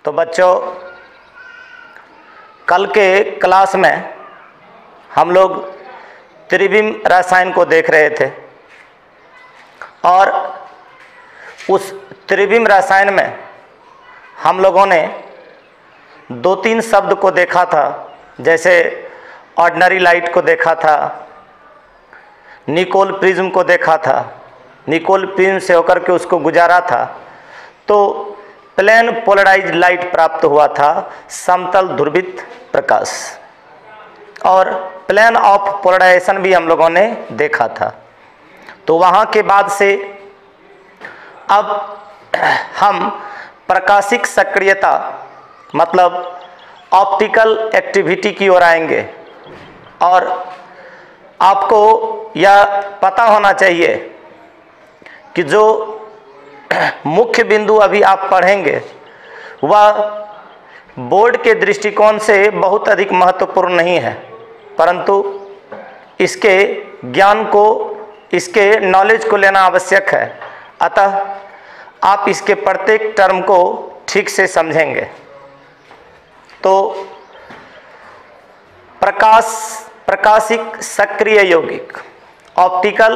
तो बच्चों, कल के क्लास में हम लोग त्रिविम रसायन को देख रहे थे और उस त्रिविम रसायन में हम लोगों ने 2-3 शब्द को देखा था। जैसे ऑर्डिनरी लाइट को देखा था, निकोल प्रिज्म को देखा था, निकोल प्रिज्म से होकर के उसको गुजारा था तो प्लेन पोलराइज्ड लाइट प्राप्त हुआ था, समतल ध्रुवित प्रकाश, और प्लेन ऑफ पोलराइजेशन भी हम लोगों ने देखा था। तो वहाँ के बाद से अब हम प्रकाशिक सक्रियता मतलब ऑप्टिकल एक्टिविटी की ओर आएंगे। और आपको यह पता होना चाहिए कि जो मुख्य बिंदु अभी आप पढ़ेंगे वह बोर्ड के दृष्टिकोण से बहुत अधिक महत्वपूर्ण नहीं है, परंतु इसके ज्ञान को, इसके नॉलेज को लेना आवश्यक है। अतः आप इसके प्रत्येक टर्म को ठीक से समझेंगे। तो प्रकाशिक सक्रिय यौगिक ऑप्टिकल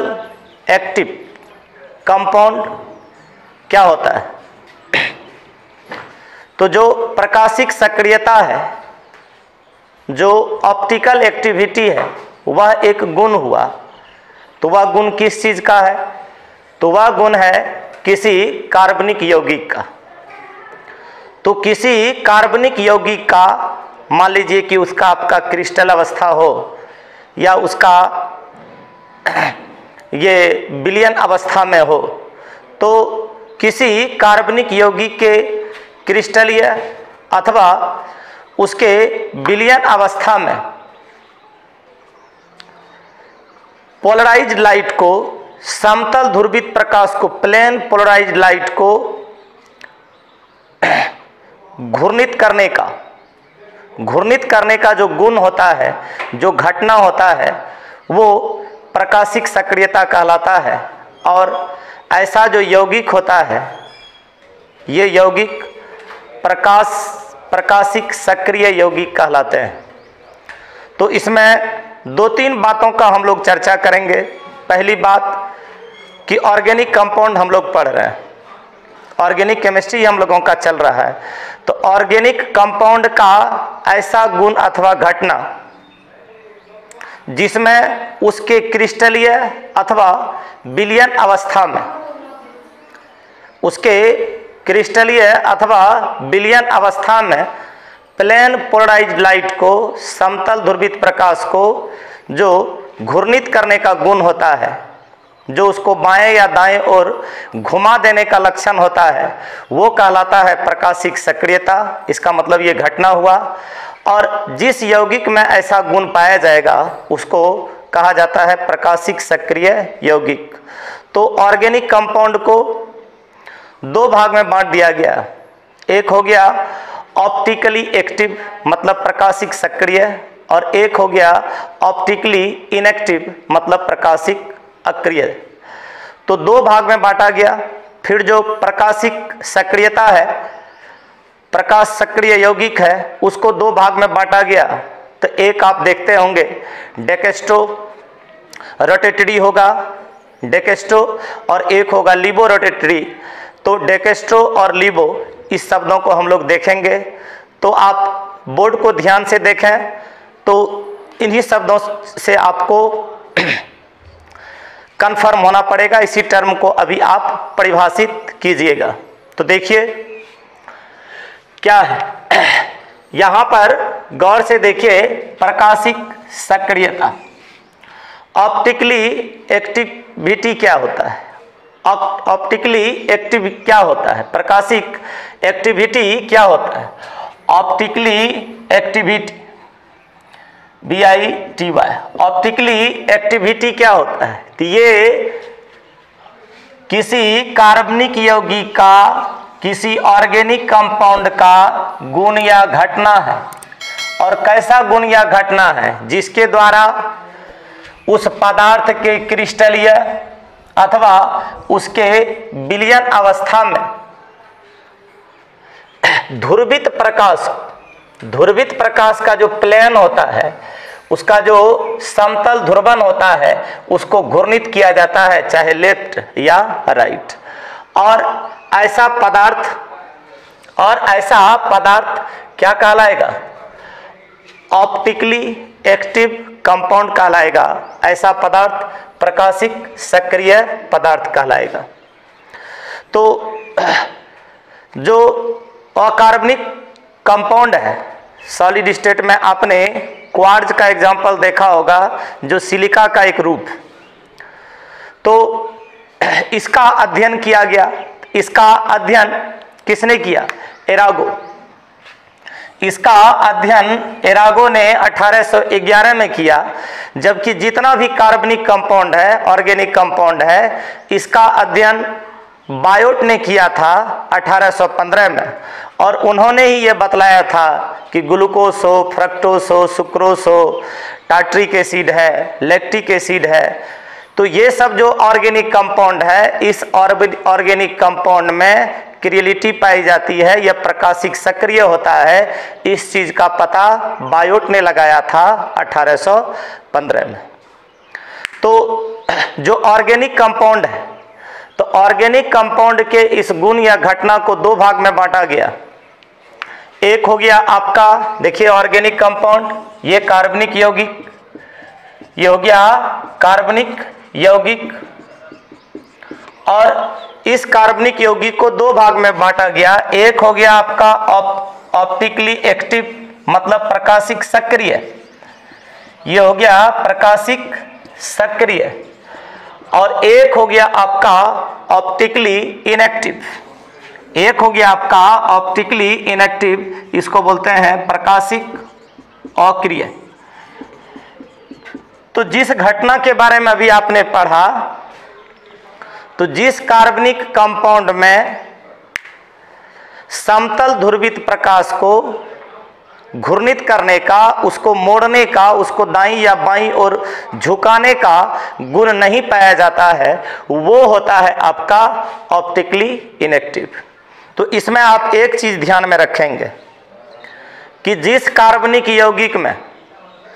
एक्टिव कंपाउंड क्या होता है? तो जो प्रकाशिक सक्रियता है, जो ऑप्टिकल एक्टिविटी है, वह एक गुण हुआ। तो वह गुण किस चीज़ का है? तो वह गुण है किसी कार्बनिक यौगिक का। तो किसी कार्बनिक यौगिक का, मान लीजिए कि उसका आपका क्रिस्टल अवस्था हो या उसका ये विलयन अवस्था में हो, तो किसी कार्बनिक यौगिक के क्रिस्टलीय अथवा उसके विलयन अवस्था में पोलराइज्ड लाइट को, समतल ध्रुवित प्रकाश को, प्लेन पोलराइज्ड लाइट को घूर्णित करने का जो गुण होता है, जो घटना होता है, वो प्रकाशिक सक्रियता कहलाता है। और ऐसा जो यौगिक होता है, ये यौगिक प्रकाशिक सक्रिय यौगिक कहलाते हैं। तो इसमें 2-3 बातों का हम लोग चर्चा करेंगे। पहली बात कि ऑर्गेनिक कंपाउंड हम लोग पढ़ रहे हैं, ऑर्गेनिक केमिस्ट्री हम लोगों का चल रहा है। तो ऑर्गेनिक कंपाउंड का ऐसा गुण अथवा घटना जिसमें उसके क्रिस्टलीय अथवा विलयन अवस्था में, उसके क्रिस्टलीय अथवा विलयन अवस्था में प्लेन पोलराइज्ड लाइट को, समतल ध्रुवित प्रकाश को जो घूर्णित करने का गुण होता है, जो उसको बाएं या दाएं ओर घुमा देने का लक्षण होता है, वो कहलाता है प्रकाशिक सक्रियता। इसका मतलब ये घटना हुआ। और जिस यौगिक में ऐसा गुण पाया जाएगा उसको कहा जाता है प्रकाशिक सक्रिय यौगिक। तो ऑर्गेनिक कंपाउंड को 2 भाग में बांट दिया गया। एक हो गया ऑप्टिकली एक्टिव मतलब प्रकाशिक सक्रिय, और एक हो गया ऑप्टिकली इनएक्टिव मतलब प्रकाशिक अक्रिय। तो 2 भाग में बांटा गया। फिर जो प्रकाशिक सक्रियता है, प्रकाश सक्रिय यौगिक है, उसको 2 भाग में बांटा गया। तो एक आप देखते होंगे डेकेस्ट्रो रोटेटरी होगा, डेकेस्ट्रो, और एक होगा लिबो रोटेटरी। तो डेकेस्ट्रो और लिबो इस शब्दों को हम लोग देखेंगे। तो आप बोर्ड को ध्यान से देखें तो इन्हीं शब्दों से आपको कंफर्म होना पड़ेगा। इसी टर्म को अभी आप परिभाषित कीजिएगा। तो देखिए क्या है, यहाँ पर गौर से देखिए, प्रकाशिक सक्रियता, ऑप्टिकली एक्टिविटी क्या होता है, ऑप्टिकली एक्टिव क्या होता है, प्रकाशिक एक्टिविटी क्या होता है, optically activity BITY, optically activity क्या होता है? तो ये किसी कार्बनिक यौगिक का, किसी ऑर्गेनिक कंपाउंड का गुण या घटना है। और कैसा गुण या घटना है? जिसके द्वारा उस पदार्थ के क्रिस्टलीय अथवा उसके विलयन अवस्था में ध्रुवित प्रकाश का जो प्लेन होता है, उसका जो समतल ध्रुवण होता है, उसको घूर्णित किया जाता है, चाहे लेफ्ट या राइट। और ऐसा पदार्थ क्या कहलाएगा? ऑप्टिकली एक्टिव कंपाउंड कहलाएगा। ऐसा पदार्थ प्रकाशिक सक्रिय पदार्थ कहलाएगा। तो जो अकार्बनिक कंपाउंड है सॉलिड स्टेट में, आपने क्वार्ट्ज का एग्जाम्पल देखा होगा, जो सिलिका का एक रूप। तो इसका अध्ययन किया गया। इसका अध्ययन किसने किया? एरागो। इसका अध्ययन एरागो ने 1811 में किया। जबकि जितना भी कार्बनिक कंपाउंड है, ऑर्गेनिक कंपाउंड है, इसका अध्ययन बायोट ने किया था 1815 में। और उन्होंने ही ये बतलाया था कि ग्लूकोस हो, फ्रक्टोस हो, सुक्रोस हो, टार्ट्रिक एसिड है, लैक्टिक एसिड है। तो ये सब जो ऑर्गेनिक कंपाउंड है, इस ऑर्गेनिक कंपाउंड में क्रिएलिटी पाई जाती है, यह प्रकाशिक सक्रिय होता है। इस चीज का पता बायोट ने लगाया था 1815 में। तो जो ऑर्गेनिक कंपाउंड है, तो ऑर्गेनिक कंपाउंड के इस गुण या घटना को दो भाग में बांटा गया। एक हो गया आपका, देखिए ऑर्गेनिक कंपाउंड, ये कार्बनिक यौगिक, ये हो गया कार्बनिक यौगिक। और इस कार्बनिक यौगिक को दो भाग में बांटा गया। एक हो गया आपका ऑप्टिकली एक्टिव, मतलब प्रकाशिक सक्रिय, ये हो गया प्रकाशिक सक्रिय। और एक हो गया आपका ऑप्टिकली इनएक्टिव। एक हो गया आपका ऑप्टिकली इनएक्टिव, इसको बोलते हैं प्रकाशिक अक्रिय। तो जिस घटना के बारे में अभी आपने पढ़ा, तो जिस कार्बनिक कंपाउंड में समतल ध्रुवित प्रकाश को घूर्णित करने का, उसको मोड़ने का, उसको दाईं या बाईं ओर झुकाने का गुण नहीं पाया जाता है, वो होता है आपका ऑप्टिकली इनएक्टिव। तो इसमें आप एक चीज ध्यान में रखेंगे कि जिस कार्बनिक यौगिक में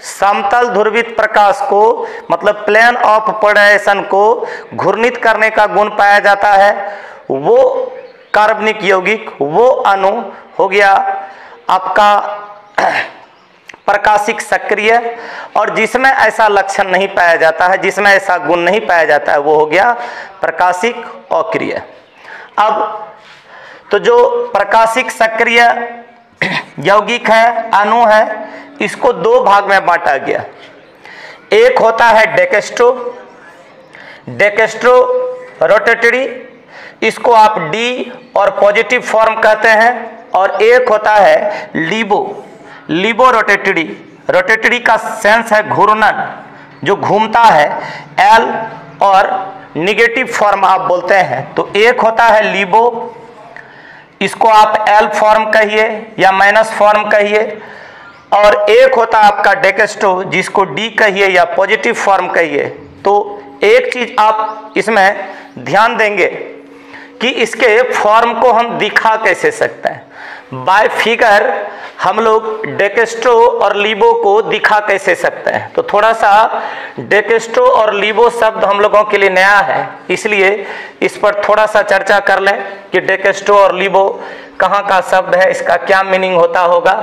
समतल ध्रुवित प्रकाश को, मतलब प्लेन ऑफ पोलराइजेशन को घूर्णित करने का गुण पाया जाता है, वो कार्बनिक यौगिक, वो अणु हो गया आपका प्रकाशिक सक्रिय। और जिसमें ऐसा लक्षण नहीं पाया जाता है, जिसमें ऐसा गुण नहीं पाया जाता है, वो हो गया प्रकाशिक अक्रिय। अब तो जो प्रकाशिक सक्रिय यौगिक है, अणु है, इसको दो भाग में बांटा गया। एक होता है डेकेस्ट्रो रोटेटरी, इसको आप डी और पॉजिटिव फॉर्म कहते हैं। और एक होता है लिबो रोटेटरी का सेंस है घूर्णन, जो घूमता है, एल, और निगेटिव फॉर्म आप बोलते हैं। तो एक होता है लिबो, इसको आप एल फॉर्म कहिए या माइनस फॉर्म कहिए। और एक होता है आपका डेकेस्ट्रो, जिसको डी कहिए या पॉजिटिव फॉर्म कहिए। तो एक चीज आप इसमें ध्यान देंगे कि इसके फॉर्म को हम दिखा कैसे सकते हैं। बाय फिगर हम लोग डेकेस्ट्रो और लिबो को दिखा कैसे सकते हैं। तो थोड़ा सा डेकेस्ट्रो और लिबो शब्द हम लोगों के लिए नया है, इसलिए इस पर थोड़ा सा चर्चा कर लें कि डेकेस्ट्रो और लिबो कहाँ का शब्द है, इसका क्या मीनिंग होता होगा।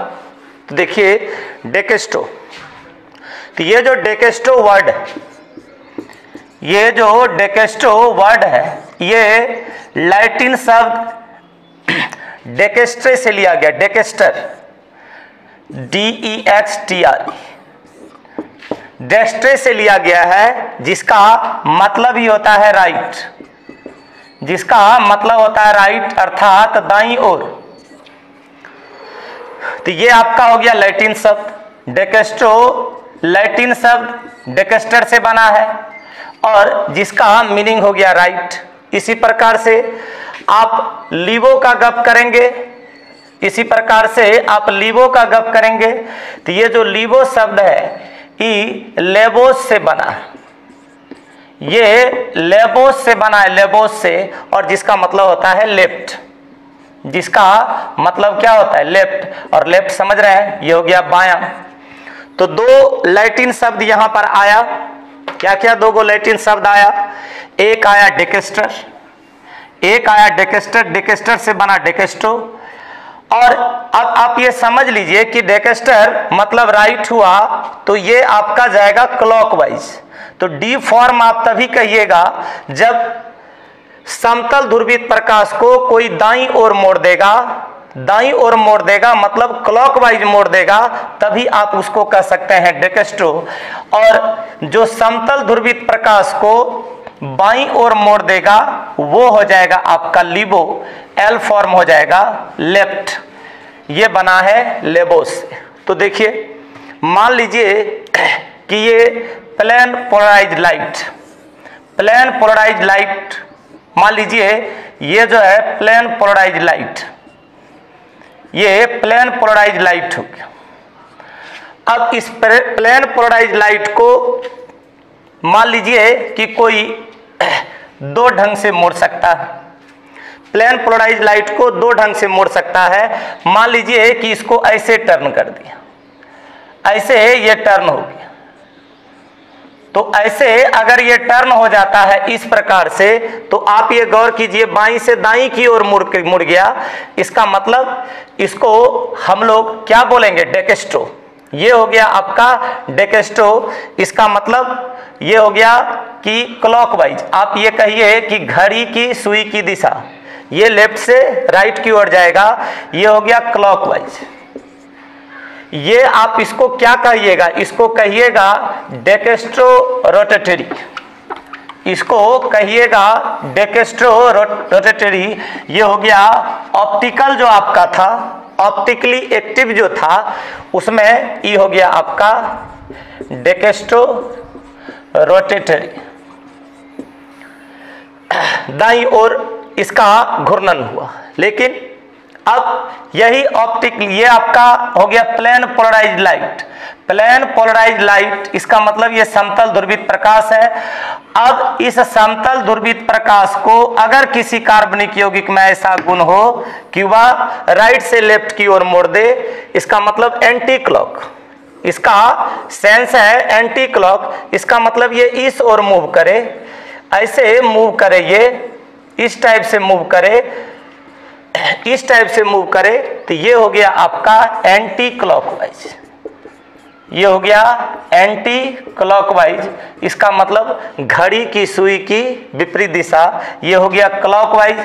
तो देखिए डेकेस्ट्रो, तो ये जो डेकेस्ट्रो वर्ड है, ये लैटिन शब्द डेकेस्ट्रे से लिया गया। डेकेस्टर, DEXTR, डेस्ट्रे से लिया गया है, जिसका मतलब ही होता है राइट, जिसका मतलब होता है राइट, अर्थात दाईं ओर। तो ये आपका हो गया लैटिन शब्द। डेकेस्ट्रो लैटिन शब्द डेकेस्टर से बना है और जिसका मीनिंग हो गया राइट। इसी प्रकार से आप लिबो का गप करेंगे, इसी प्रकार से आप लिबो का गप करेंगे, तो ये जो लिबो शब्द है, ये लेबोस से बना है, ये लेबोस से बना है, लेबोस से, और जिसका मतलब होता है लेफ्ट। जिसका मतलब क्या होता है लेफ्ट, और लेफ्ट समझ रहे हैं, ये हो गया बायां। तो दो लैटिन शब्द यहां पर आया, क्या क्या दो लैटिन शब्द आया, एक आया डेकेस्टर, एक आया डेकेस्टर, डेकेस्टर से बना डेकेस्ट्रो। और अब आप ये समझ लीजिए कि डेकेस्टर मतलब राइट हुआ, तो ये आपका जाएगा क्लॉकवाइज। तो डी फॉर्म आप तभी कहिएगा जब समतल ध्रुवित प्रकाश को कोई दाईं ओर मोड़ देगा, दाईं ओर मोड़ देगा मतलब क्लॉकवाइज मोड़ देगा, तभी आप उसको कह सकते हैं डेकेस्ट्रो। और जो समतल ध्रुवित प्रकाश को बाईं ओर मोड़ देगा वो हो जाएगा आपका लिबो, एल फॉर्म हो जाएगा लेफ्ट। ये बना है लेबो से। तो देखिए मान लीजिए कि ये plane polarised light, plane polarised light, मान लीजिए ये जो है प्लेन पोलराइज्ड लाइट, ये प्लेन पोलराइज्ड लाइट हो गया। अब इस प्लेन पोलराइज्ड लाइट को मान लीजिए कि कोई दो ढंग से मोड़ सकता है, प्लेन पोलराइज्ड लाइट को दो ढंग से मोड़ सकता है। मान लीजिए कि इसको ऐसे टर्न कर दिया, ऐसे ये टर्न हो गया। तो ऐसे अगर ये टर्न हो जाता है इस प्रकार से, तो आप ये गौर कीजिए बाईं से दाईं की ओर मुड़ गया। इसका मतलब इसको हम लोग क्या बोलेंगे, डेकेस्ट्रो। ये हो गया आपका डेकेस्ट्रो। इसका मतलब ये हो गया कि क्लॉकवाइज, आप ये कहिए कि घड़ी की सुई की दिशा, ये लेफ्ट से राइट की ओर जाएगा, ये हो गया क्लॉकवाइज। ये आप इसको क्या कहिएगा, इसको कहिएगा डेकेस्ट्रो रोटेटरी, इसको कहिएगा डेकेस्ट्रो रोटेटरी। ये हो गया ऑप्टिकल जो आपका था, ऑप्टिकली एक्टिव जो था उसमें ये हो गया आपका डेकेस्ट्रो रोटेटरी। दाईं ओर इसका घूर्णन हुआ। लेकिन अब यही ऑप्टिक, ये आपका हो गया plane polarised light, plane polarised light, इसका मतलब ये समतल ध्रुवित प्रकाश है। अब इस समतल ध्रुवित प्रकाश को अगर किसी कार्बनिक यौगिक में ऐसा गुण हो कि वह राइट से लेफ्ट की ओर मोड़ दे, इसका मतलब एंटी क्लॉक, इसका सेंस है एंटी क्लॉक। इसका मतलब ये इस ओर मूव करे, ऐसे मूव करे, ये इस टाइप से मूव करे, इस टाइप से मूव करे, तो ये हो गया आपका एंटी क्लॉकवाइज, ये हो गया एंटी क्लॉकवाइज। इसका मतलब घड़ी की सुई की विपरीत दिशा, ये हो गया क्लॉकवाइज,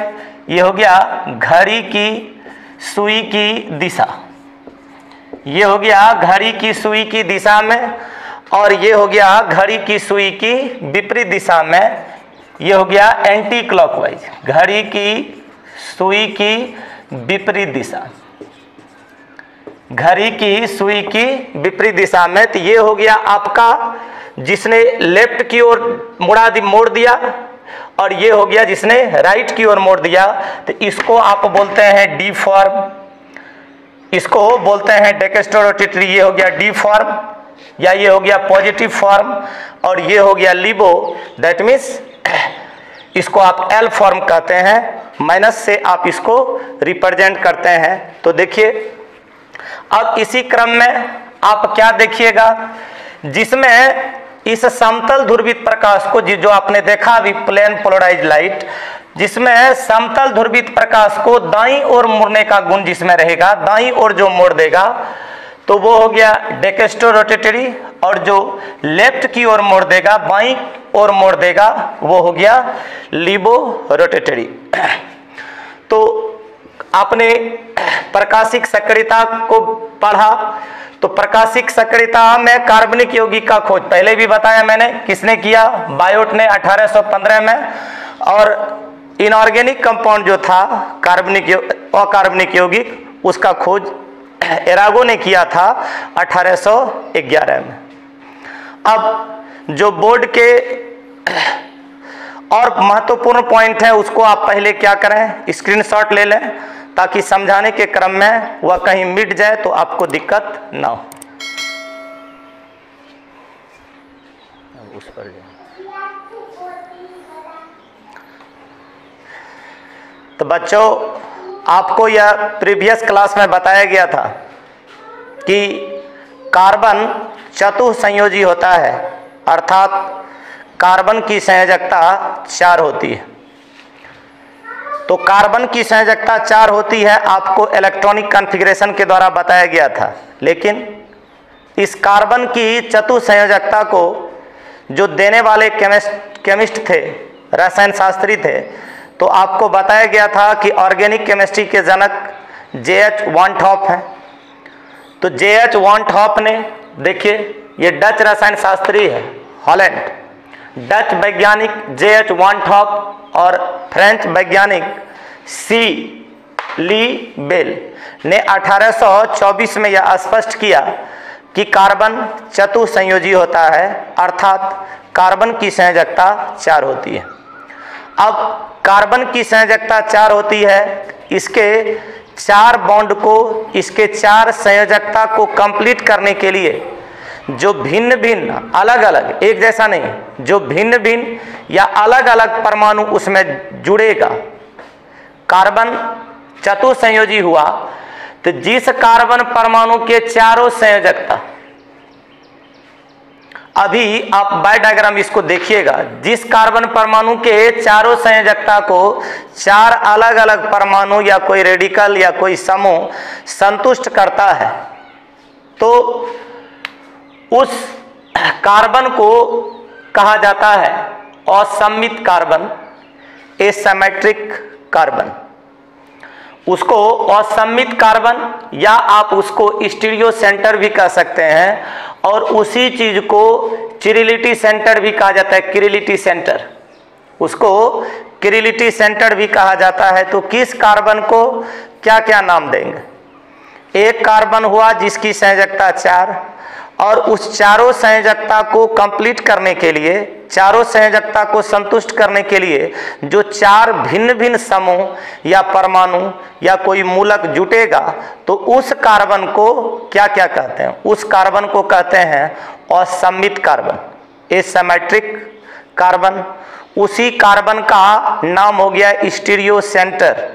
ये हो गया घड़ी की सुई की दिशा, ये हो गया घड़ी की सुई की दिशा में, और ये हो गया घड़ी की सुई की विपरीत दिशा में, ये हो गया एंटी क्लॉकवाइज, घड़ी की सुई की विपरीत दिशा, घड़ी की सुई की विपरीत दिशा में। तो ये हो गया आपका जिसने लेफ्ट की ओर मोड़ दिया, और ये हो गया जिसने राइट की ओर मोड़ दिया। तो इसको आप बोलते हैं डी फॉर्म, इसको बोलते हैं डेकेस्ट्रो रोटेटरी। ये हो गया डी फॉर्म, या ये हो गया पॉजिटिव फॉर्म, और ये हो गया लिबो, दैट मीन्स इसको आप एल फॉर्म कहते हैं, माइनस से आप इसको रिप्रेजेंट करते हैं। तो देखिए अब इसी क्रम में आप क्या देखिएगा, जिसमें इस समतल ध्रुवित प्रकाश को, जो आपने देखा अभी प्लेन पोलराइज्ड लाइट, जिसमें समतल ध्रुवित प्रकाश को दाईं ओर मुड़ने का गुण जिसमें रहेगा, दाईं ओर जो मोड़ देगा तो वो हो गया डेकेस्ट्रो रोटेटरी, और जो लेफ्ट की ओर मोड़ देगा, बाईं ओर मोड़ देगा, वो हो गया लिबो रोटेटरी। तो आपने प्रकाशिक सक्रियता को पढ़ा, तो प्रकाशिक सक्रियता में कार्बनिक यौगिक का खोज पहले भी बताया मैंने, किसने किया, बायोट ने 1815 में। और इनऑर्गेनिक कंपाउंड जो था कार्बनिक अकार्बनिक यौगिक, उसका खोज एरागो ने किया था 1811 में। अब जो बोर्ड के और महत्वपूर्ण पॉइंट है उसको आप पहले क्या करें, स्क्रीनशॉट ले लें, ताकि समझाने के क्रम में वह कहीं मिट जाए तो आपको दिक्कत ना हो। उस पर तो बच्चों आपको यह प्रीवियस क्लास में बताया गया था कि कार्बन चतुसंयोजी होता है, अर्थात कार्बन की संयोजकता 4 होती है। तो कार्बन की संयोजकता 4 होती है, आपको इलेक्ट्रॉनिक कॉन्फ़िगरेशन के द्वारा बताया गया था। लेकिन इस कार्बन की चतुसंयोजकता को जो देने वाले केमिस्ट थे, रसायन शास्त्री थे, तो आपको बताया गया था कि ऑर्गेनिक केमिस्ट्री के जनक J.H. वान टॉप हैं। तो J.H. वान टॉप ने, देखिए ये डच रसायन शास्त्री है, हॉलैंड, डच वैज्ञानिक J.H. वान टॉप और फ्रेंच वैज्ञानिक सी ली बेल ने 1824 में यह स्पष्ट किया कि कार्बन चतुसंयोजी होता है, अर्थात कार्बन की संयोजकता 4 होती है। अब कार्बन की संयोजकता 4 होती है, इसके 4 बॉन्ड को, इसके 4 संयोजकता को कंप्लीट करने के लिए जो भिन्न भिन्न, अलग अलग, एक जैसा नहीं, जो भिन्न भिन्न या अलग अलग परमाणु उसमें जुड़ेगा, कार्बन चतुसंयोजी हुआ, तो जिस कार्बन परमाणु के चारों संयोजकता, अभी आप बाय डायग्राम इसको देखिएगा, जिस कार्बन परमाणु के चारों संयोजकता को 4 अलग अलग परमाणु या कोई रेडिकल या कोई समूह संतुष्ट करता है, तो उस कार्बन को कहा जाता है असममित कार्बन, एसिमेट्रिक कार्बन। उसको असममित कार्बन या आप उसको स्टीरियो सेंटर भी कह सकते हैं, और उसी चीज को चिरिलिटी सेंटर भी कहा जाता है, किरिलिटी सेंटर, उसको किरिलिटी सेंटर भी कहा जाता है। तो किस कार्बन को क्या क्या नाम देंगे? एक कार्बन हुआ जिसकी संयोजकता 4, और उस चारों संयोजकता को कंप्लीट करने के लिए, चारों संयोजकता को संतुष्ट करने के लिए जो 4 भिन्न भिन्न समूह या परमाणु या कोई मूलक जुटेगा, तो उस कार्बन को क्या क्या कहते हैं? उस कार्बन को कहते हैं असममित कार्बन, एसिमेट्रिक कार्बन। उसी कार्बन का नाम हो गया स्टीरियो सेंटर,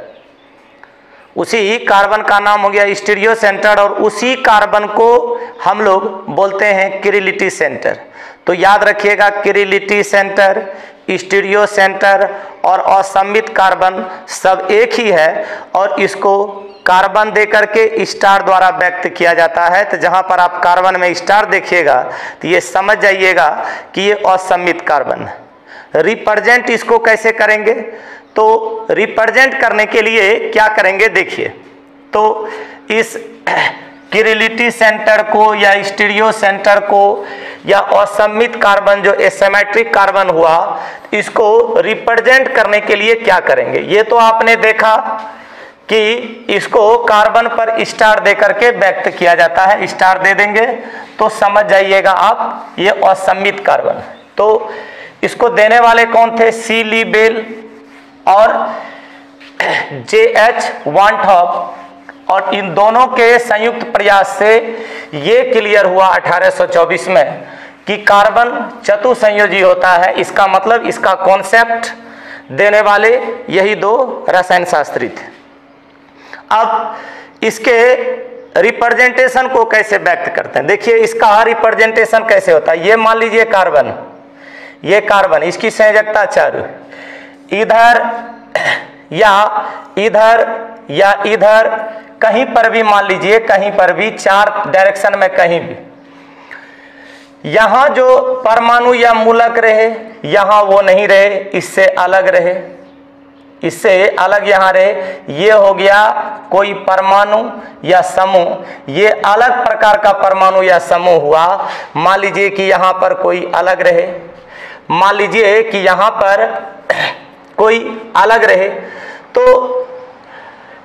उसी कार्बन का नाम हो गया स्टीरियो सेंटर, और उसी कार्बन को हम लोग बोलते हैं किरिलिटी सेंटर। तो याद रखिएगा, किरिलिटी सेंटर, स्टीरियो सेंटर और असममित कार्बन सब एक ही है, और इसको कार्बन देकर के स्टार द्वारा व्यक्त किया जाता है। तो जहां पर आप कार्बन में स्टार देखिएगा तो ये समझ जाइएगा कि ये असममित कार्बन है। रिप्रेजेंट इसको कैसे करेंगे? तो रिप्रेजेंट करने के लिए क्या करेंगे, देखिए, तो इस किरिलिटी सेंटर को या स्टीरियो सेंटर को या असममित कार्बन जो एसिमेट्रिक कार्बन हुआ, इसको रिप्रेजेंट करने के लिए क्या करेंगे? ये तो आपने देखा कि इसको कार्बन पर स्टार देकर के व्यक्त किया जाता है, स्टार दे देंगे तो समझ जाइएगा आप ये असममित कार्बन है। तो इसको देने वाले कौन थे? सी ली बेल और J.H. वान टॉप, और इन दोनों के संयुक्त प्रयास से ये क्लियर हुआ 1824 में कि कार्बन चतुसंयोजी होता है। इसका मतलब, इसका कॉन्सेप्ट देने वाले यही 2 रसायन शास्त्री थे। अब इसके रिप्रेजेंटेशन को कैसे व्यक्त करते हैं? देखिए इसका रिप्रेजेंटेशन कैसे होता है। ये मान लीजिए कार्बन, ये कार्बन, इसकी संयोजकता 4, इधर या इधर कहीं पर भी मान लीजिए, कहीं पर भी 4 डायरेक्शन में कहीं भी, यहां जो परमाणु या मूलक रहे यहां वो नहीं रहे, इससे अलग रहे, इससे अलग यहां रहे, ये हो गया कोई परमाणु या समूह, ये अलग प्रकार का परमाणु या समूह हुआ। मान लीजिए कि यहां पर कोई अलग रहे, मान लीजिए कि यहां पर कोई अलग रहे, तो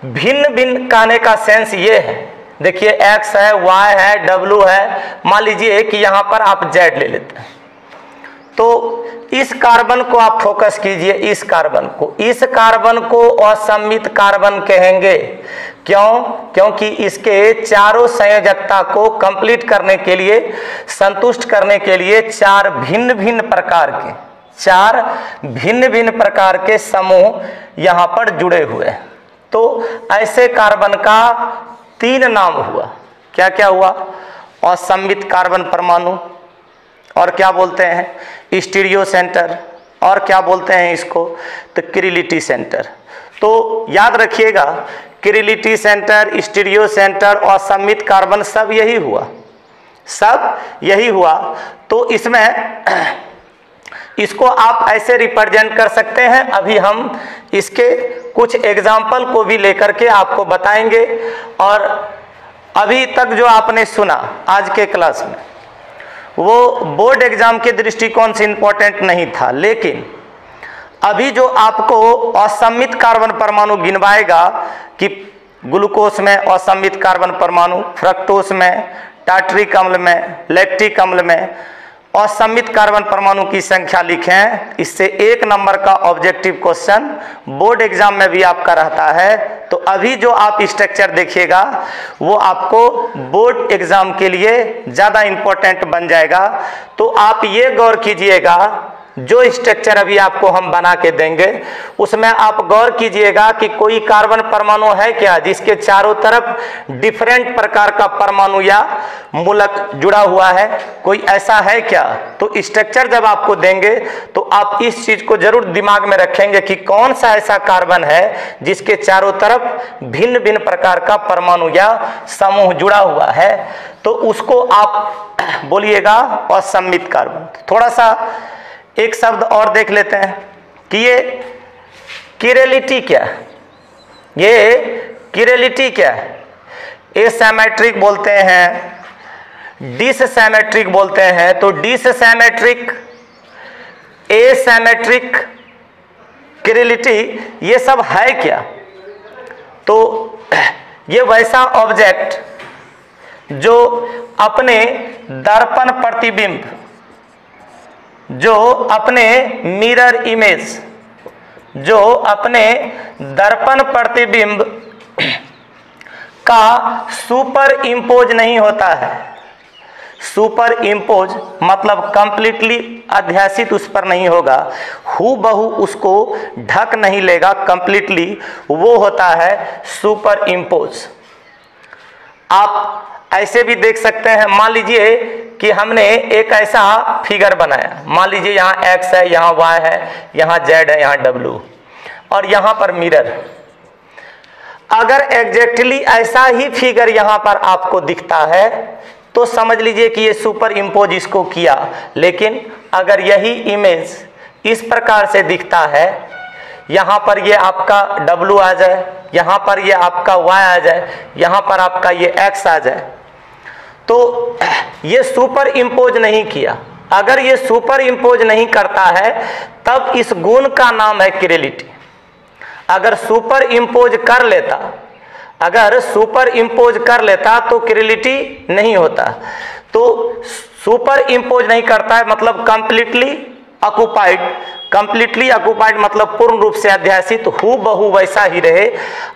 भिन्न भिन्न कहने का सेंस ये है, देखिए X है, Y है, W है, मान लीजिए कि यहां पर आप Z ले लेते हैं, तो इस कार्बन को आप फोकस कीजिए, इस कार्बन को असममित कार्बन कहेंगे। क्यों? क्योंकि इसके चारों संयोजकता को कंप्लीट करने के लिए, संतुष्ट करने के लिए 4 भिन्न भिन्न प्रकार के समूह यहां पर जुड़े हुए हैं। तो ऐसे कार्बन का 3 नाम हुआ। क्या क्या हुआ? असममित कार्बन परमाणु, और क्या बोलते हैं स्टीरियो सेंटर, और क्या बोलते हैं इसको तो किरिलिटी सेंटर। तो याद रखिएगा किरिलिटी सेंटर, स्टीरियो सेंटर और असममित कार्बन सब यही हुआ, सब यही हुआ। तो इसमें इसको आप ऐसे रिप्रेजेंट कर सकते हैं। अभी हम इसके कुछ एग्जाम्पल को भी लेकर के आपको बताएंगे। और अभी तक जो आपने सुना आज के क्लास में वो बोर्ड एग्जाम के दृष्टिकोण से इम्पोर्टेंट नहीं था, लेकिन अभी जो आपको असममित कार्बन परमाणु गिनवाएगा कि ग्लूकोज में असममित कार्बन परमाणु, फ्रक्टोज में, टार्टरिक अम्ल में, लैक्टिक अम्ल में असममित कार्बन परमाणु की संख्या लिखें। इससे 1 नंबर का ऑब्जेक्टिव क्वेश्चन बोर्ड एग्जाम में भी आपका रहता है। तो अभी जो आप स्ट्रक्चर देखिएगा वो आपको बोर्ड एग्जाम के लिए ज़्यादा इम्पोर्टेंट बन जाएगा। तो आप ये गौर कीजिएगा, जो स्ट्रक्चर अभी आपको हम बना के देंगे उसमें आप गौर कीजिएगा कि कोई कार्बन परमाणु है क्या जिसके चारों तरफ डिफरेंट प्रकार का परमाणु या मूलक जुड़ा हुआ है, कोई ऐसा है क्या? तो स्ट्रक्चर जब आपको देंगे तो आप इस चीज को जरूर दिमाग में रखेंगे कि कौन सा ऐसा कार्बन है जिसके चारों तरफ भिन्न भिन्न प्रकार का परमाणु या समूह जुड़ा हुआ है। तो उसको आप बोलिएगा असममित कार्बन। थोड़ा सा एक शब्द और देख लेते हैं कि ये किरेलिटी क्या है। ये किरेलिटी क्या है? एसिमेट्रिक बोलते हैं, डिससिमेट्रिक बोलते हैं। तो डिससिमेट्रिक, एसिमेट्रिक, किरेलिटी ये सब है क्या? तो ये वैसा ऑब्जेक्ट जो अपने दर्पण प्रतिबिंब, जो अपने मिरर इमेज, जो अपने दर्पण प्रतिबिंब का सुपर इम्पोज नहीं होता है। सुपर इम्पोज मतलब कंप्लीटली अध्यासित उस पर नहीं होगा, हूबहू उसको ढक नहीं लेगा कंप्लीटली, वो होता है सुपर इम्पोज। आप ऐसे भी देख सकते हैं, मान लीजिए कि हमने एक ऐसा फिगर बनाया, मान लीजिए यहाँ x है, यहाँ y है, यहाँ z है, यहाँ w, और यहाँ पर मिरर। अगर एग्जैक्टली ऐसा ही फिगर यहाँ पर आपको दिखता है तो समझ लीजिए कि ये सुपर इम्पोज इसको किया। लेकिन अगर यही इमेज इस प्रकार से दिखता है, यहाँ पर ये आपका w आ जाए, यहाँ पर ये आपका y आ जाए, यहाँ पर आपका ये x आ जाए, तो ये सुपर इम्पोज नहीं किया। अगर ये सुपर इम्पोज नहीं करता है तब इस गुण का नाम है किरेलिटी। अगर सुपर इम्पोज कर लेता, अगर सुपर इम्पोज कर लेता तो किरेलिटी नहीं होता। तो सुपर इम्पोज नहीं करता है मतलब कंप्लीटली ऑक्युपाइड। कंप्लीटली ऑक्युपाइड मतलब पूर्ण रूप से अध्यासित, हूबहू वैसा ही रहे।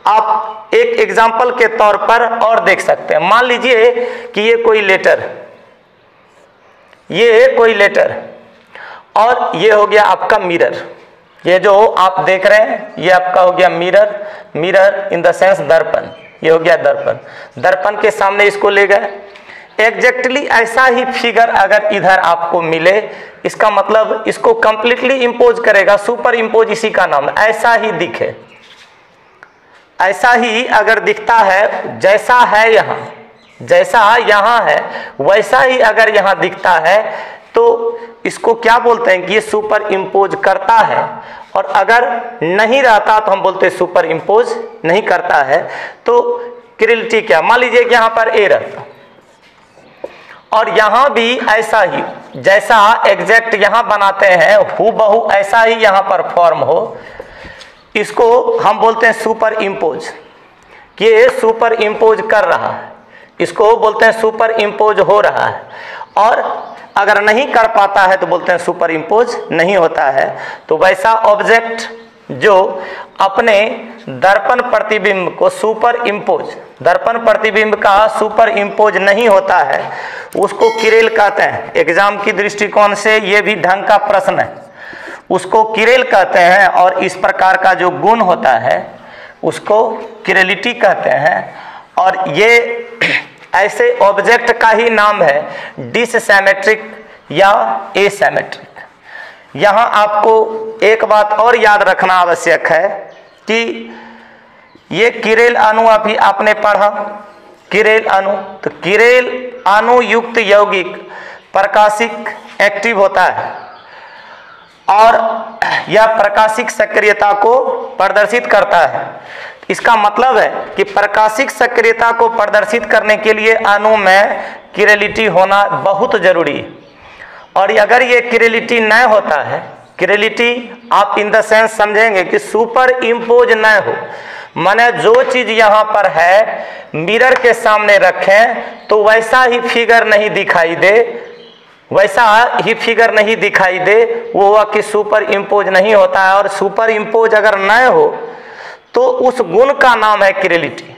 आप एक एग्जाम्पल के तौर पर और देख सकते हैं, मान लीजिए कि ये कोई लेटर, ये कोई लेटर, और ये हो गया आपका मिरर। ये जो आप देख रहे हैं ये आपका हो गया mirror, mirror in the sense दर्पण, ये हो गया दर्पण। दर्पण के सामने इसको ले गए। एग्जैक्टली ऐसा ही फिगर अगर इधर आपको मिले, इसका मतलब इसको कंप्लीटली इम्पोज करेगा, सुपर इम्पोज इसी का नाम है। ऐसा ही दिखे, ऐसा ही अगर दिखता है, जैसा है यहाँ, जैसा यहाँ है वैसा ही अगर यहाँ दिखता है तो इसको क्या बोलते हैं कि ये सुपर इम्पोज करता है। और अगर नहीं रहता तो हम बोलते हैं सुपर इम्पोज नहीं करता है। तो किरेलिटी क्या, मान लीजिए कि यहाँ पर ए रहता और यहाँ भी ऐसा ही, जैसा एग्जैक्ट यहाँ बनाते हैं हूबहू ऐसा ही यहाँ पर फॉर्म हो, इसको हम बोलते हैं सुपर इम्पोज। कि ये सुपर इम्पोज कर रहा है, इसको बोलते हैं सुपर इम्पोज हो रहा है। और अगर नहीं कर पाता है तो बोलते हैं सुपर इम्पोज नहीं होता है। तो वैसा ऑब्जेक्ट जो अपने दर्पण प्रतिबिंब को सुपर इम्पोज, दर्पण प्रतिबिंब का सुपर इम्पोज नहीं होता है, उसको किरेल कहते हैं। एग्जाम की दृष्टिकोण से ये भी ढंग का प्रश्न है, उसको किरेल कहते हैं। और इस प्रकार का जो गुण होता है उसको किरेलिटी कहते हैं। और ये ऐसे ऑब्जेक्ट का ही नाम है डिससिमेट्रिक या एसिमेट्रिक। यहाँ आपको एक बात और याद रखना आवश्यक है कि ये किरेल अणु अभी आपने पढ़ा, किरेल अणु, तो किरेल अणु युक्त यौगिक प्रकाशिक एक्टिव होता है और यह प्रकाशिक सक्रियता को प्रदर्शित करता है। इसका मतलब है कि प्रकाशिक सक्रियता को प्रदर्शित करने के लिए अणु में किरेलिटी होना बहुत जरूरी है। और अगर ये किरेलिटी न होता है, किरेलिटी आप इन द सेंस समझेंगे कि सुपर इम्पोज न हो, माने जो चीज यहाँ पर है मिरर के सामने रखें तो वैसा ही फिगर नहीं दिखाई दे, वैसा ही फिगर नहीं दिखाई दे, वो हुआ कि सुपर इम्पोज नहीं होता है। और सुपर इम्पोज अगर न हो तो उस गुण का नाम है किरेलिटी,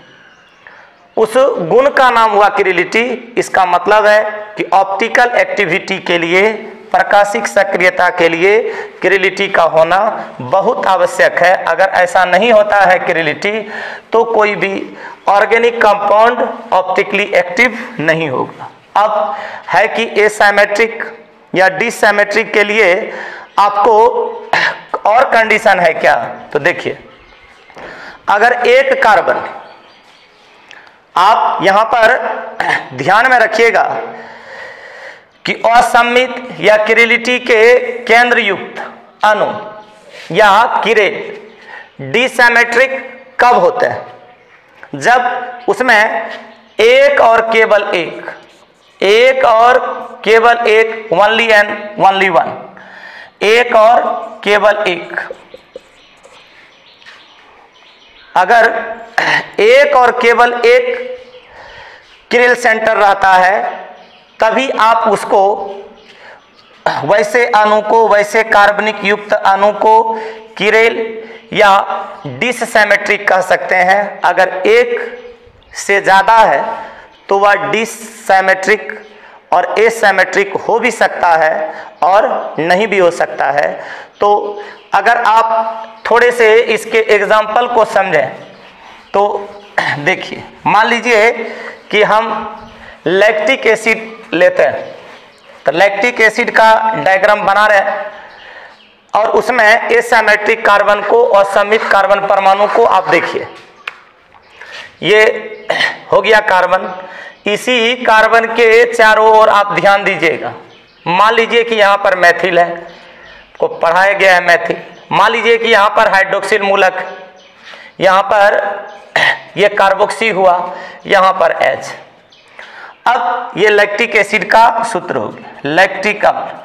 उस गुण का नाम हुआ किरेलिटी। इसका मतलब है कि ऑप्टिकल एक्टिविटी के लिए, प्रकाशिक सक्रियता के लिए किरेलिटी का होना बहुत आवश्यक है। अगर ऐसा नहीं होता है किरेलिटी तो कोई भी ऑर्गेनिक कंपाउंड ऑप्टिकली एक्टिव नहीं होगा। अब है कि एसिमेट्रिक या डिससिमेट्रिक के लिए आपको और कंडीशन है क्या, तो देखिए, अगर एक कार्बन, आप यहां पर ध्यान में रखिएगा कि असममित या किरेलिटी के केंद्र युक्त अणु या किरेल डिससिमेट्रिक कब होते हैं, जब उसमें एक और केवल एक और केवल एक, ओनली एंड ओनली वन, एक और केवल एक, अगर एक और केवल एक किरेल सेंटर रहता है तभी आप उसको, वैसे अणु को, वैसे कार्बनिक युक्त अणु को किरेल या डिससिमेट्रिक कह सकते हैं। अगर एक से ज़्यादा है तो वह डिससिमेट्रिक और एसिमेट्रिक हो भी सकता है और नहीं भी हो सकता है। तो अगर आप थोड़े से इसके एग्जाम्पल को समझें तो देखिए, मान लीजिए कि हम लैक्टिक एसिड लेते हैं, तो लैक्टिक एसिड का डायग्राम बना रहे हैं और उसमें एसिमेट्रिक कार्बन को और सममित कार्बन परमाणु को आप देखिए, ये हो गया कार्बन। इसी कार्बन के चारों ओर आप ध्यान दीजिएगा, मान लीजिए कि यहाँ पर मैथिल है, को पढ़ाया गया है मैथिल। मान लीजिए कि यहाँ पर हाइड्रोक्सिल मूलक, यहाँ पर ये कार्बोक्सी हुआ, यहाँ पर H। अब ये लैक्टिक एसिड का सूत्र हो गया, लैक्टिक अम्ल,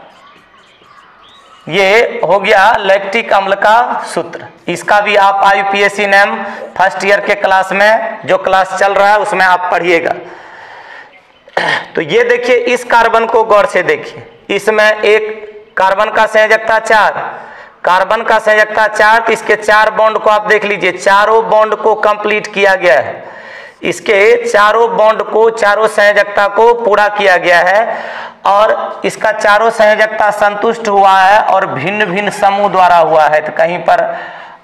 ये हो गया लैक्टिक अम्ल का सूत्र। इसका भी आप IUPAC नेम फर्स्ट ईयर के क्लास में, जो क्लास चल रहा है उसमें आप पढ़िएगा। तो ये देखिए, इस कार्बन को गौर से देखिए, इसमें एक कार्बन का संयोजकता 4, कार्बन का संयोजकता 4, तो इसके 4 बॉन्ड को आप देख लीजिए, चारों बॉन्ड को कंप्लीट किया गया है, इसके चारों बॉन्ड को, चारों संयोजकता को पूरा किया गया है और इसका चारों संयोजकता संतुष्ट हुआ है और भिन्न भिन्न समूह द्वारा हुआ है। तो कहीं पर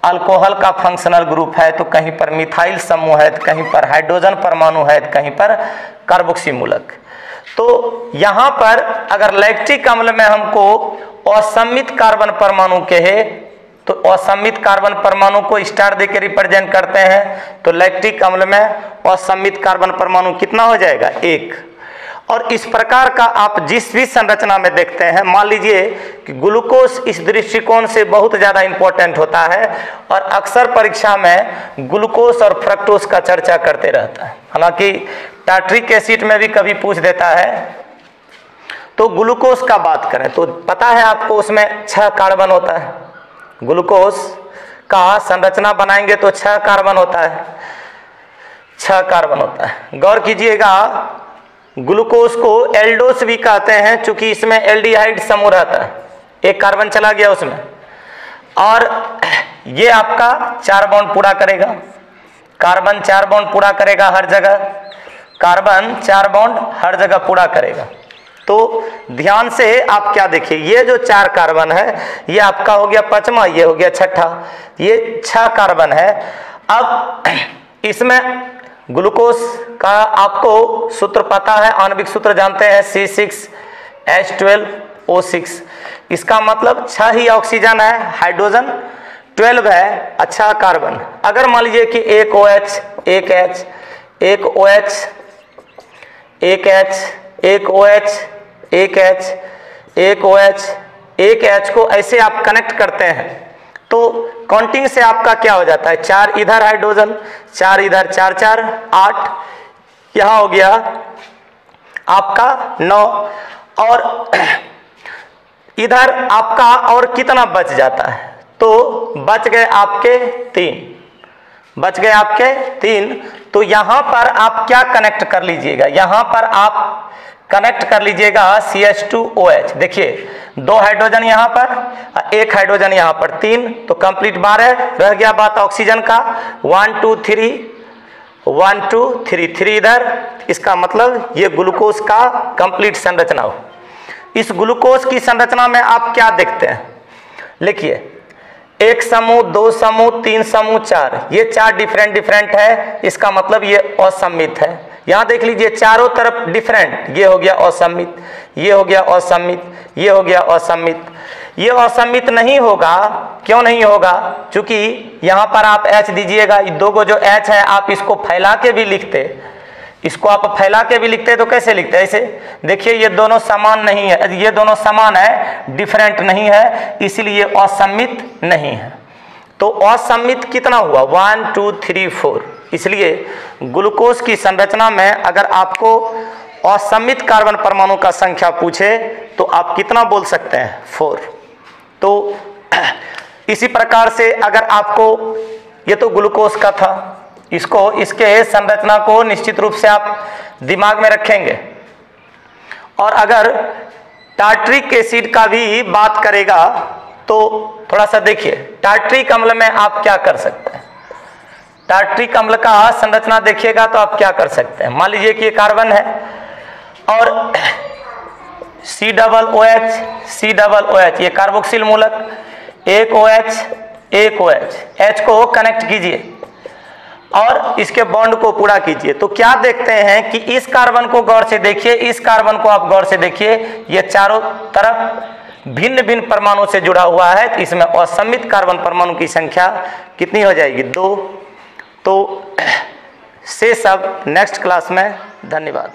अल्कोहल का फंक्शनल ग्रुप है, तो कहीं पर मिथाइल समूह है, तो कहीं पर हाइड्रोजन परमाणु है, तो कहीं पर कार्बोक्सी मूलक। तो यहाँ पर अगर लैक्टिक अम्ल में हमको असममित कार्बन परमाणु कहे तो असममित कार्बन परमाणु को स्टार देके रिप्रेजेंट करते हैं, तो लैक्टिक अम्ल में असममित कार्बन परमाणु कितना हो जाएगा, 1। और इस प्रकार का आप जिस भी संरचना में देखते हैं, मान लीजिए कि ग्लूकोज इस दृष्टिकोण से बहुत ज़्यादा इंपॉर्टेंट होता है और अक्सर परीक्षा में ग्लूकोज और फ्रक्टोज का चर्चा करते रहता है, हालांकि टार्ट्रिक एसिड में भी कभी पूछ देता है। तो ग्लूकोज का बात करें तो पता है आपको, उसमें 6 कार्बन होता है। ग्लूकोज का संरचना बनाएंगे तो 6 कार्बन होता है, 6 कार्बन होता है। गौर कीजिएगा, ग्लूकोज को एल्डोस भी कहते हैं, चूंकि इसमें एल्डिहाइड समूह रहता है, एक कार्बन चला गया उसमें, और ये आपका 4 बॉन्ड पूरा करेगा, कार्बन 4 बॉन्ड पूरा करेगा हर जगह, कार्बन 4 बॉन्ड हर जगह पूरा करेगा। तो ध्यान से आप क्या देखिए, ये जो 4 कार्बन है ये आपका हो गया 5वां, ये हो गया 6ठा, ये 6 कार्बन है। अब इसमें ग्लूकोज का आपको सूत्र पता है, आणविक सूत्र जानते हैं, C6H12O6। इसका मतलब 6 ही ऑक्सीजन है, हाइड्रोजन 12 है, अच्छा कार्बन। अगर मान लीजिए कि एक OH, एक H, एक OH, एक H, एक OH, एक H, एक OH, एक H को ऐसे आप कनेक्ट करते हैं तो काउंटिंग से आपका क्या हो जाता है, 4 इधर हाइड्रोजन, 4 इधर, 4 4 8, यहां हो गया आपका 9, और इधर आपका और कितना बच जाता है, तो बच गए आपके 3, बच गए आपके 3। तो यहां पर आप क्या कनेक्ट कर लीजिएगा, यहां पर आप कनेक्ट कर लीजिएगा CH2OH। देखिए 2 हाइड्रोजन यहां पर, 1 हाइड्रोजन यहां पर, 3, तो कंप्लीट 12 रह गया बात ऑक्सीजन का, 1 2 3, 1 2 3, 3 इधर। इसका मतलब ये ग्लूकोज का कंप्लीट संरचना हो। इस ग्लूकोज की संरचना में आप क्या देखते हैं, लिखिए 1 समूह, 2 समूह, 3 समूह, 4, ये 4 डिफरेंट है, इसका मतलब ये असममित है। यहां देख लीजिए चारों तरफ डिफरेंट, ये हो गया असममित, ये हो गया असममित, ये हो गया असममित। ये असममित नहीं होगा, क्यों नहीं होगा, क्योंकि यहां पर आप H दीजिएगा, दो को जो H है आप इसको फैला के भी लिखते, इसको आप फैला के भी लिखते तो कैसे लिखते, ऐसे देखिए ये दोनों समान नहीं है, ये दोनों समान है, डिफरेंट नहीं है, इसलिए असममित नहीं है। तो असममित कितना हुआ, 1 2 3 4। इसलिए ग्लूकोज की संरचना में अगर आपको असममित कार्बन परमाणु का संख्या पूछे तो आप कितना बोल सकते हैं, 4। तो इसी प्रकार से अगर आपको, ये तो ग्लूकोज का था, इसको, इसके संरचना को निश्चित रूप से आप दिमाग में रखेंगे। और अगर टार्ट्रिक एसिड का भी बात करेगा तो थोड़ा सा देखिए, टार्ट्रिक अम्ल में आप क्या कर सकते हैं, टार्ट्रिक अम्ल का संरचना देखिएगा तो आप क्या कर सकते हैं। मान लीजिए कि ये कार्बन है और COOH, ये कार्बोक्सिल मूलक, एक OH, एक OH, H को कनेक्ट कीजिए और इसके बॉन्ड को पूरा कीजिए। तो क्या देखते हैं कि इस कार्बन को गौर से देखिए, इस कार्बन को आप गौर से देखिए, ये चारों तरफ भिन्न भिन्न परमाणु से जुड़ा हुआ है। तो इसमें असममित कार्बन परमाणु की संख्या कितनी हो जाएगी, 2। तो से सब नेक्स्ट क्लास में। धन्यवाद।